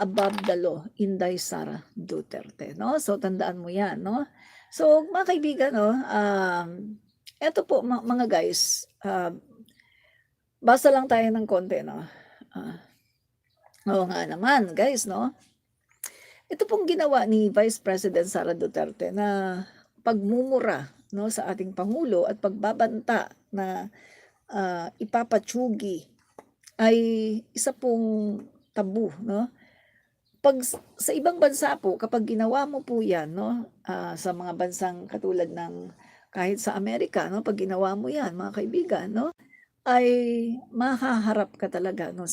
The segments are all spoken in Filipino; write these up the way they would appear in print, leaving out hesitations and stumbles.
above the law, Inday Sara Duterte, no? So tandaan mo 'yan, no? So mga kaibigan, no, eto po mga guys, basa lang tayo ng konti, no? Ah, oo nga naman guys, no? Ito pong ginawa ni Vice President Sara Duterte na pagmumura, no, sa ating pangulo at pagbabanta na ipapatsugi ay isa pong tabu, no? Sa ibang bansa po kapag ginawa mo po 'yan, no, sa mga bansang katulad ng kahit sa Amerika, no, 'pag ginawa mo 'yan mga kaibigan, no, ay mahaharap ka talaga, no,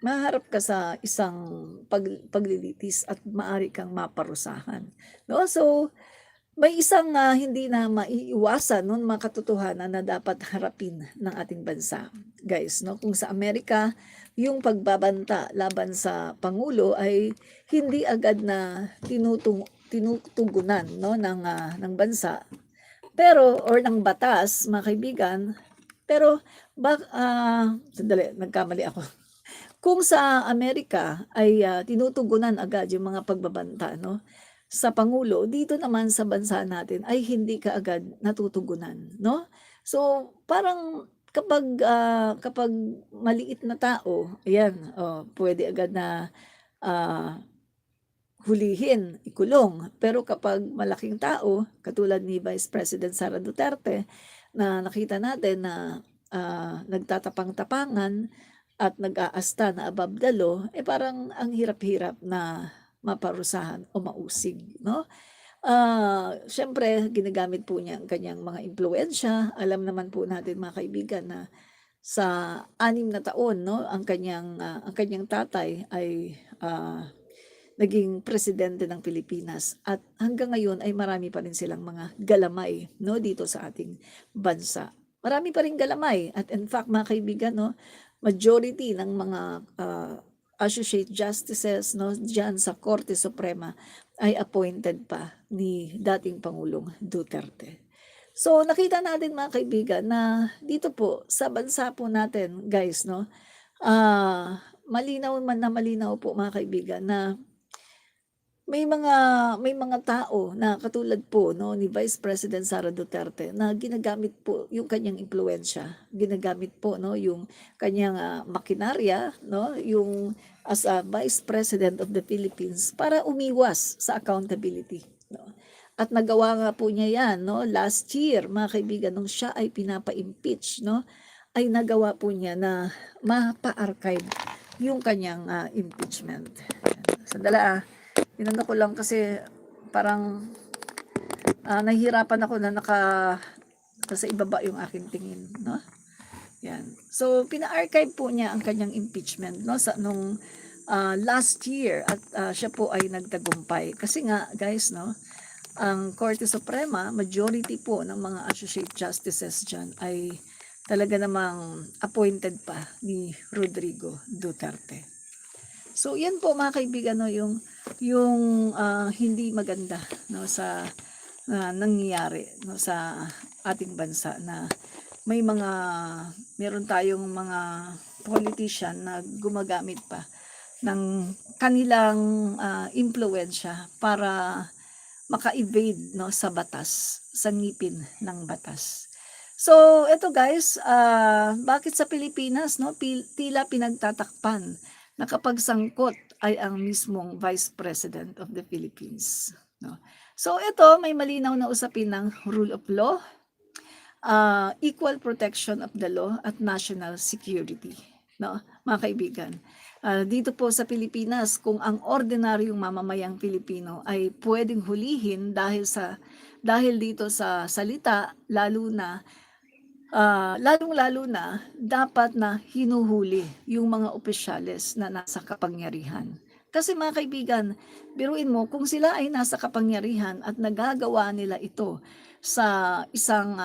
mahaharap ka sa isang paglilitis at maaari kang maparusahan, no? So may isang, hindi na maiiwasan nun mga katotohanan na dapat harapin ng ating bansa, guys, 'no. Kung sa Amerika, yung pagbabanta laban sa pangulo ay hindi agad na tinutugunan, 'no, ng bansa, pero or ng batas, mga kaibigan. Pero sandali, nagkamali ako. Kung sa Amerika ay, tinutugunan agad yung mga pagbabanta, 'no, sa pangulo, dito naman sa bansa natin ay hindi kaagad natutugunan, 'no? So, parang kapag maliit na tao, ayan, oh, puwede agad na, ah, hulihin, ikulong. Pero kapag malaking tao, katulad ni Vice President Sara Duterte, na nakita natin na, nagtatapang-tapangan at nag-aasta na above the law, eh, parang ang hirap-hirap na maparusahan o mausig, 'no? Siyempre ginagamit po niya ang kanyang mga impluwensiya. Alam naman po natin mga kaibigan na sa 6 na taon, 'no, ang kanyang tatay ay, naging presidente ng Pilipinas at hanggang ngayon ay marami pa rin silang mga galamay, 'no, dito sa ating bansa. Marami pa ring galamay at in fact mga kaibigan, 'no, majority ng mga, associate justices, 'no, diyan sa Korte Suprema ay appointed pa ni dating Pangulong Duterte. So nakita natin mga kaibigan na dito po sa bansa po natin guys, 'no, malinaw man na malinaw po mga kaibigan na may mga tao na katulad po, 'no, ni Vice President Sara Duterte na ginagamit po yung kanyang impluwensiya, ginagamit po, 'no, yung kanyang, makinarya, 'no, yung as a Vice President of the Philippines para umiwas sa accountability, 'no. At nagawa nga po niya 'yan, 'no, last year mga kaibigan nung siya ay pinapa-impeach, 'no, ay nagawa po niya na mapa-archive yung kanyang, impeachment. Sandali, inano ko lang kasi parang, nahihirapan ako na nasa ibaba yung aking tingin, 'no, 'yan. So, pina-archive po niya ang kanyang impeachment, 'no, nung, last year at, siya po ay nagtagumpay. Kasi nga guys, 'no, ang Korte Suprema, majority po ng mga associate justices diyan ay talaga namang appointed pa ni Rodrigo Duterte. So, 'yan po mga kaibigan, 'no, yung hindi maganda, 'no, sa nangyayari, 'no, sa ating bansa na meron tayong mga politician na gumagamit pa ng kanilang, impluwensiya para maka-evade, 'no, sa batas, sa ngipin ng batas. So eto guys, bakit sa Pilipinas, 'no, tila pinagtatakpan na kapag sangkot ay ang mismong Vice President of the Philippines, 'no. So ito may malinaw na usapin ng rule of law, equal protection of the law at national security, 'no, mga kaibigan. Dito po sa Pilipinas kung ang ordinaryong mamamayang Pilipino ay puwedeng hulihin dahil dito sa salita lalong-lalo na dapat na hinuhuli yung mga opisyales na nasa kapangyarihan. Kasi mga kaibigan, biruin mo kung sila ay nasa kapangyarihan at nagagawa nila ito sa isang,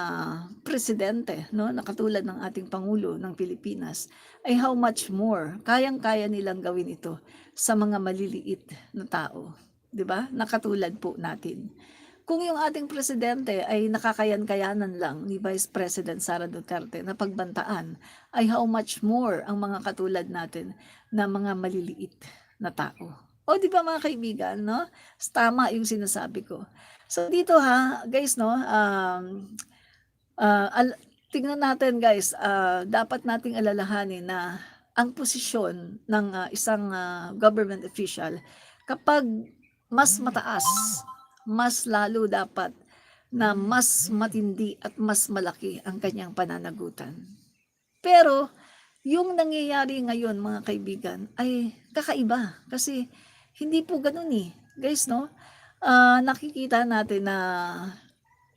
presidente, 'no, na katulad ng ating Pangulo ng Pilipinas, ay how much more kayang-kaya nilang gawin ito sa mga maliliit na tao, 'di ba, na katulad po natin. kung yung ating presidente ay nakakayan-kayanan lang ni Vice President Sara Duterte na pagbantaan, ay how much more ang mga katulad natin na mga maliliit na tao. O 'di ba mga kaibigan 'no? Tama yung sinasabi ko. So dito ha, guys 'no, ah, al tingnan natin guys, dapat nating alalahanin na ang posisyon ng, isang, government official kapag mas mataas, mas lalo dapat na mas matindi at mas malaki ang kanyang pananagutan. Pero yung nangyayari ngayon mga kaibigan ay kakaiba kasi hindi po gano'n, eh, guys 'no. Nakikita natin na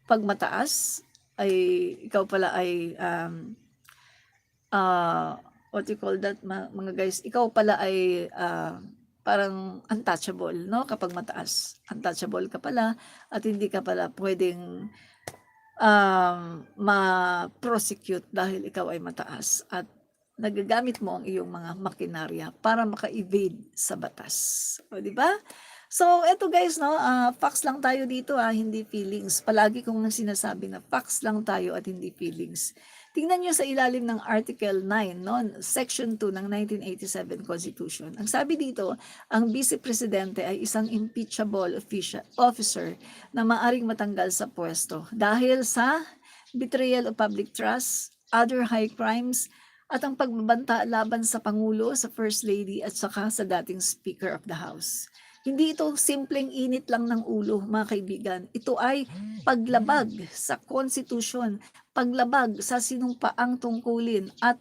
'pag mataas ay ikaw pala ay, what you call that mga guys, ikaw pala ay, parang untouchable 'no kapag mataas. Untouchable ka pala at hindi ka pala puwedeng, ma-prosecute dahil ikaw ay mataas at nagagamit mo ang iyong mga makinarya para maka-evade sa batas, o 'di ba? So eto guys 'no, facts lang tayo dito, hindi feelings. Palagi kong sinasabi na facts lang tayo at hindi feelings. Tingnan niyo sa ilalim ng Article 9 'no, Section 2 ng 1987 Constitution. Ang sabi dito, ang Vice Presidente ay isang impeachable officer na maaring matanggal sa puwesto dahil sa betrayal of public trust, other high crimes, at ang pagbabanta laban sa Pangulo, sa First Lady at saka sa dating Speaker of the House. Hindi ito simpleng init lang ng ulo, mga kaibigan. Ito ay paglabag sa konstitusyon, paglabag sa sinumpaang tungkulin at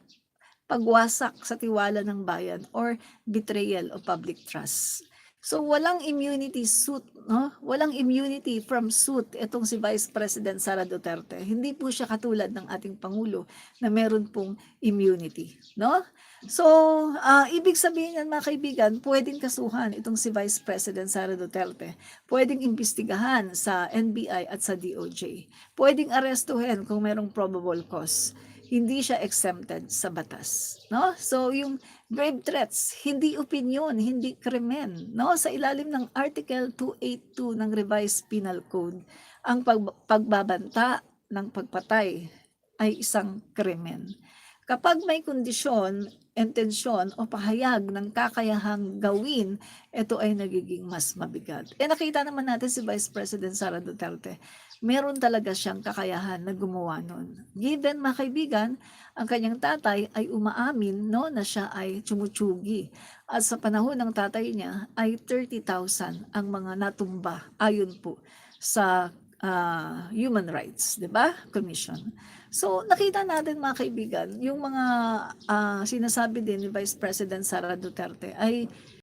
pagwasak sa tiwala ng bayan or betrayal of public trust. So walang immunity suit, no? Walang immunity from suit itong si Vice President Sara Duterte. Hindi po siya katulad ng ating pangulo na meron pong immunity, no? So, ibig sabihin yan mga kaibigan, pwedeng kasuhan itong si Vice President Sara Duterte. Pwedeng imbestigahan sa NBI at sa DOJ. Pwedeng arestuhin kung merong probable cause. Hindi siya exempted sa batas, no? So yung grave threats, hindi opinyon, hindi krimen, no? Sa ilalim ng Article 282 ng Revised Penal Code, ang pagbabanta ng pagpatay ay isang krimen. Kapag may kondisyon, intensyon o pahayag ng kakayahang gawin, ito ay nagiging mas mabigat. Nakita naman natin si Vice President Sara Duterte, meron talaga siyang kakayahan na gumawa nun. Given mga kaibigan, ang kanyang tatay ay umaamin no, na siya ay tsumutsugi. At sa panahon ng tatay niya ay 30,000 ang mga natumba ayon po sa Human Rights, 'di ba? Commission. So nakita natin mga kaibigan, yung mga sinasabi din ni Vice President Sara Duterte ay